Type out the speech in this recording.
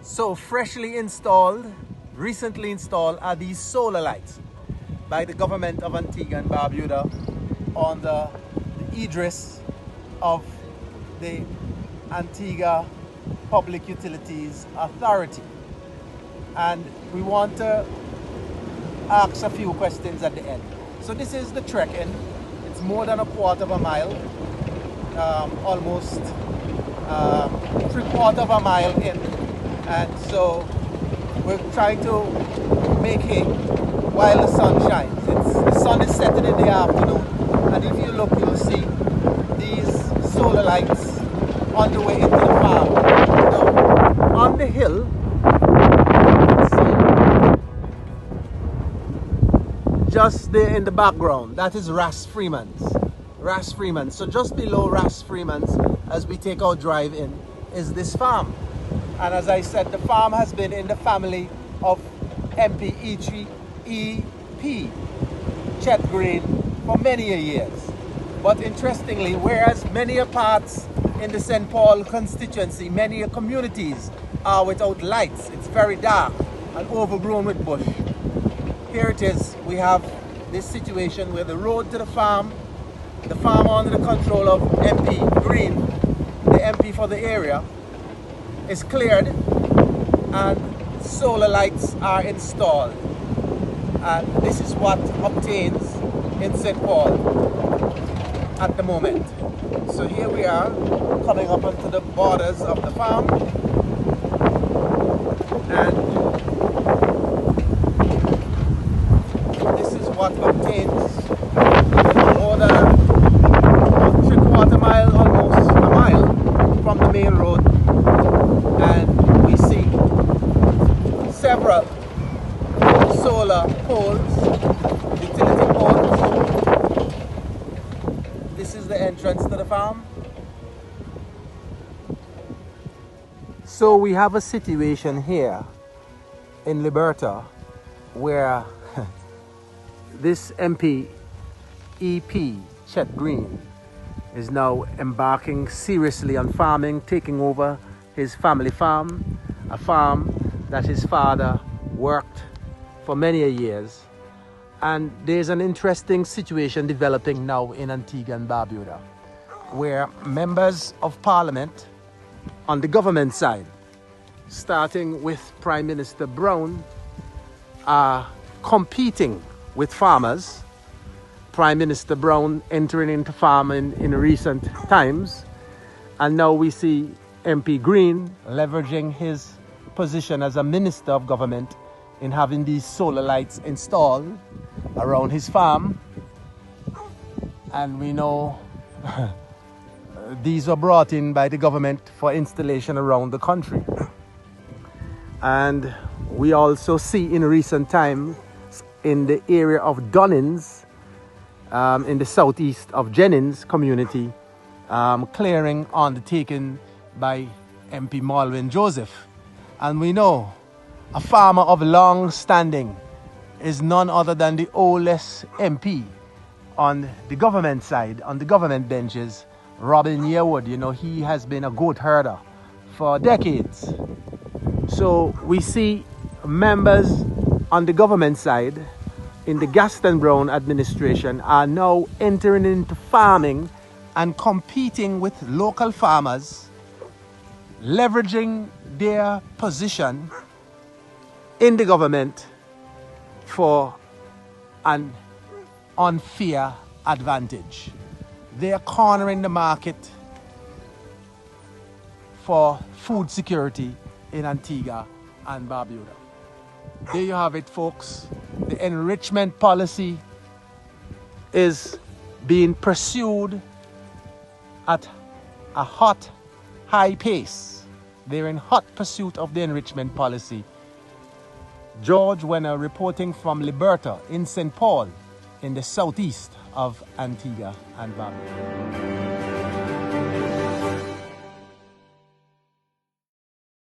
So freshly installed, recently installed are these solar lights by the government of Antigua and Barbuda on the address of the Antigua Public Utilities Authority. And we want to ask a few questions at the end. So this is the trek in. It's more than a quarter of a mile, almost 3/4 of a mile in. And so we're trying to make hay while the sun shines. The sun is setting in the afternoon, and if you look, you'll see these solar lights on the way into the farm. Now, on the hill, just there in the background, that is Ras Freeman's. Ras Freeman's. So just below Ras Freeman's, as we take our drive in, is this farm. And as I said, the farm has been in the family of MP E.P. Chet Greene for many years. But interestingly, whereas many parts in the St. Paul constituency, many communities are without lights, it's very dark and overgrown with bush. Here it is, we have this situation where the road to the farm under the control of MP Greene, the MP for the area, is cleared and solar lights are installed. And this is what obtains in St. Paul at the moment. So here we are coming up onto the borders of the farm, and this is what obtains more than 3/4 mile, almost a mile from the main road. And we see several solar poles, utility poles. This is the entrance to the farm. So we have a situation here in Liberta where this MP E.P. Chet Greene is now embarking seriously on farming, taking over his family farm, a farm that his father worked for many years. And there's an interesting situation developing now in Antigua and Barbuda, where members of parliament on the government side, starting with Prime Minister Brown, are competing with farmers. Prime Minister Brown entering into farming in recent times, and now we see MP Greene leveraging his position as a minister of government in having these solar lights installed around his farm. And we know these were brought in by the government for installation around the country. And we also see in recent times in the area of Dunnins, in the southeast of Jennings community, clearing undertaken by MP Malwin Joseph. And we know a farmer of long standing is none other than the oldest MP on the government side, on the government benches, Robin Yearwood. You know, he has been a goat herder for decades. So we see members on the government side in the Gaston Brown administration are now entering into farming and competing with local farmers, leveraging their position in the government for an unfair advantage. They are cornering the market for food security in Antigua and Barbuda. There you have it, folks. The enrichment policy is being pursued at a high pace. They're in hot pursuit of the enrichment policy. George WEHNER reporting from Liberta in St. Paul in the southeast of Antigua and Barbuda.